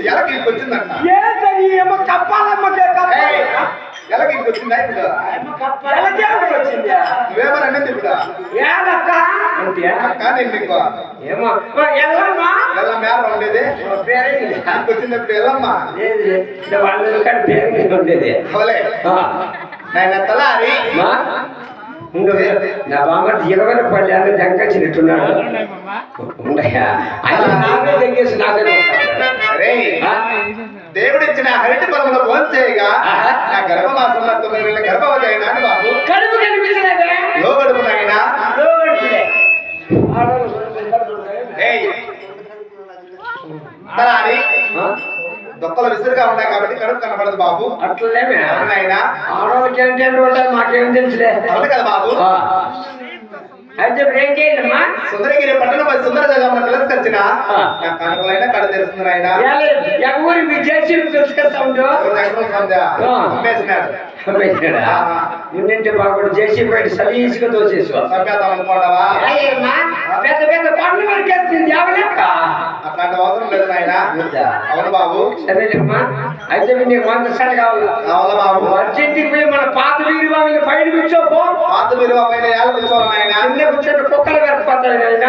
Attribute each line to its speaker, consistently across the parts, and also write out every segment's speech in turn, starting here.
Speaker 1: ఎలకి వచ్చిందంట
Speaker 2: ఏమో కప్పాలమ్మకే
Speaker 1: ఎలకి వచ్చిందా ఇప్పుడు
Speaker 2: వచ్చింది
Speaker 1: నువ్వేమని అన్నది ఇప్పుడు
Speaker 2: ఏలక్క
Speaker 1: అక్క నేను నీకు
Speaker 2: ఏమో ఎల్లమ్మా
Speaker 1: ఎలా మేర ఉండేది వచ్చింది ఇప్పుడు ఎల్లమ్మా
Speaker 2: వాళ్ళ పేరు ఉండేది
Speaker 1: అవలే నాయన తలారి
Speaker 2: నా బామ్మ 20 రూపాయలు దెంకొచ్చినట్టున్నాడు ఉండయా ఆయన నాకే దెంగేసి నాకే
Speaker 1: దేవుడిచ్చిన హరిటి పొలంలో ఫోన్ చేయగా నా గర్భమాసంలో 9 నెలల గర్భవతి అయినా బాబు
Speaker 2: కడుపు కనిపించలేదే
Speaker 1: లోగడుపు నాయన తలారి దొక్కలు విసురుగా ఉన్నాయి కాబట్టి కడుపు కనపడదు బాబు
Speaker 2: అట్లనేమే
Speaker 1: నాయన
Speaker 2: ఆడవాళ్ళకి ఏంటంటే ఉంటారు మాకేం తెలుసులే
Speaker 1: అవును కదా బాబు
Speaker 2: అయితే ఏం చేయాలమ్మా
Speaker 1: సుందరగిరి పట్టణం సుందర జగమ్మ తిరస్కరించిన నా కనుకలైనా కడ తెలుస్తుంది ఆయన
Speaker 2: ఎవరు మీ చేసి తెలుసుకొస్తా ఉండు నిన్నంటే బాగుడు చేసి బయట సలీసుగా తోసేసు
Speaker 1: సంపేద్దాం అనుకోవడవా
Speaker 2: పెద్ద పెద్ద పండ్లు వరకేస్తుంది ఎవలేక
Speaker 1: అట్లాంటి అవసరం లేదు ఆయన అవును బాబు
Speaker 2: సరేమ్మా అయితే నీకు మంచి సరి
Speaker 1: కావాలా బాబు
Speaker 2: అర్జెంట్కి పోయి మన పాత వీరి బాబు పైన కూర్చోపో
Speaker 1: పాత విలువ పైన ఏళ్ళ కూర్చోవాలి ఆయన
Speaker 2: కింద కూర్చొని కుక్కలు కరిపోతాయి ఆయన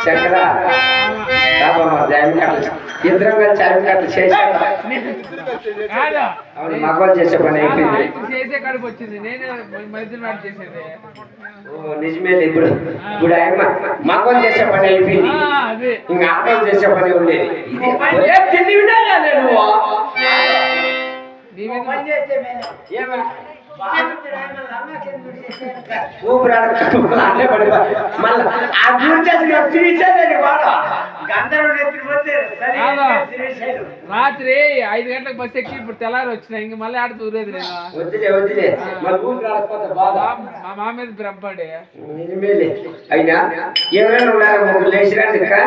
Speaker 2: చక్ర ఇద్దరం కలిసి అవి కట్టలు చేశాను అవును మగవాళ్ళు చేసే పని అయిపోయింది నిజమే ఇప్పుడు ఇప్పుడు ఆయన మగవాళ్ళు చేసే పని అయిపోయింది ఇంకా ఆడవాళ్ళు చేసే పని ఉండేది ఊపిరాడే పడి మళ్ళీ ఆ గురించి శ్రీశైలి వాడు
Speaker 3: రాత్రి 5 గంటలకు బస్ ఎక్కి ఇప్పుడు తెల్లారి వచ్చినా ఇంక మళ్ళీ ఆడ తూరేది నేను
Speaker 2: వద్దులే వద్దులే
Speaker 3: మా మా మీద బ్రహ్మడే
Speaker 2: నిజమేలే అయినా ఎవరైనా ఉన్నారు ముగ్గురు లేచిరాడు ఇంకా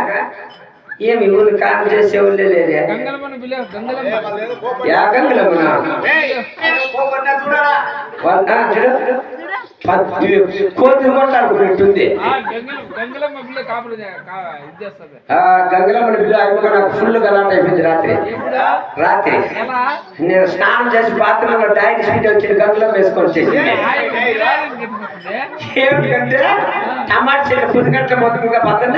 Speaker 2: ఏమి ఊరు కారణం చేసేవాళ్ళే లేదే
Speaker 3: గంగలమ్మను పిల్ల
Speaker 2: యా గంగలమ్మనా కోతులు కొట్లాడుకున్నట్టుంది
Speaker 3: గంగలమ్మ పిల్ల కాపులు ఇచ్చేస్తుంది
Speaker 2: గంగలమ్మని పిల్ల నాకు ఫుల్ గలాట్ అయిపోయింది రాత్రి నేను స్నానం చేసి బాత్రూంలో డైరీ స్వీట్ వచ్చి గంగలమ్మ వేసుకొని ఏమిటంటే టమాటా చెట్టు 10 గంటల మొదలుగా పక్కన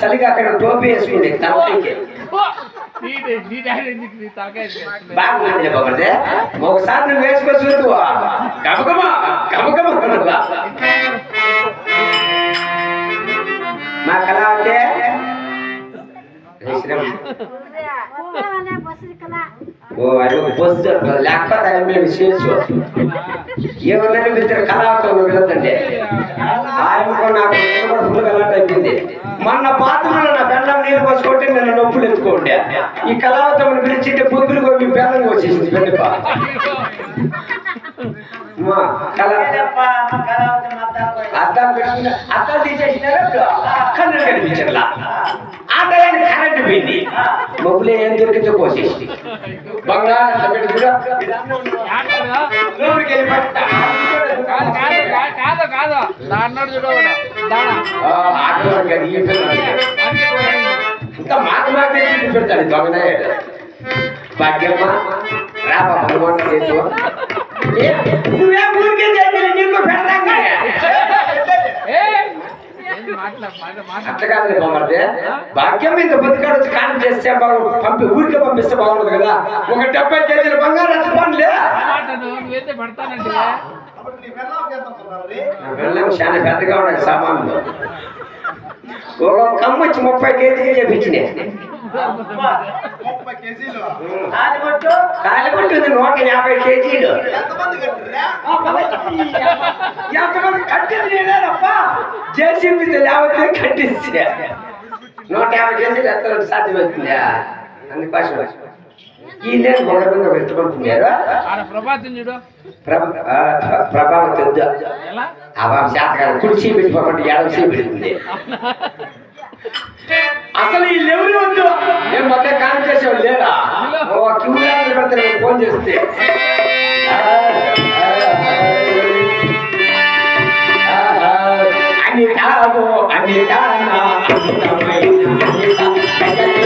Speaker 2: చలిగా అక్కడ టోపీ వేసుకుంది తలపైకి బాగుంది బాబే ఒకసారి నువ్వు వేసుకొని చూడు కమకమా మా కళ అంటే బస్సు లేకపోతే మేము చేసు ఏమన్నా ఇద్దరు కళావతం వెళ్ళొద్దండి ఆయన నాకు ఫుల్ కలాట్ అయిపోయింది మొన్న బాత్రూంలో నా బెల్లం నీళ్ళు పోసుకుంటే నేను నొప్పులు ఎత్తుకోండి ఈ కళావతం పిలిచింటే బొగ్గులు కొట్టి బెల్లం వచ్చేసింది పెద్దప అర్థం పెట్టుకుని అర్థం తీసేసినారు కన్ను కనిపించట్లా ఆ టైం కరెంట్ పోయింది మొగ్గులే ఏం దొరికితే కోసేసి బంగారం పెట్టి కూడా
Speaker 3: కాదు దాన్నాడు చూడ
Speaker 2: ఇంకా మాట మాట పెడతాడు దొంగనాయుడు భాగ్యమ్మా రా బాబు చేసు నువ్వే ఊరికే చేయాలి నీకు పెడతాం అట్టకాదు బాగుంటే భాగ్యం ఇంత బతికాడు వచ్చి కాలం చేస్తే పంపి ఊరికే పంపిస్తే బాగుండదు కదా ఒక 70 కేజీల బంగారు అట్లా పనులే వెళ్ళం చాలా పెద్దగా ఉన్నాయి సామాన్లు ఒక కమ్మ వచ్చి 30 కేజీలు చెప్పించినాయి కాలిపట్టుంది 150 కేజీలు ఎంతమంది కట్టింది నేనేనప్ప జేసీబీ లేకపోతే కట్టిస్తే 150 కేజీలు ఎత్తడం సాధ్యమవుతుందా అందుకోసం ఈ నేను గొడవ పెట్టుకుంటున్నారు ప్రభావం పెద్ద శాతకాలం కుడిచి పెట్టుకోకుండా ఎడవసి పెడుతుంది అసలు ఈ లెవెల్ వద్దు నేను మొత్తం కాన్ చేసేవాళ్ళు లేదా క్యూ పెడతాను నేను ఫోన్ చేస్తే అనితాను అనితానా అనితమైన అనిత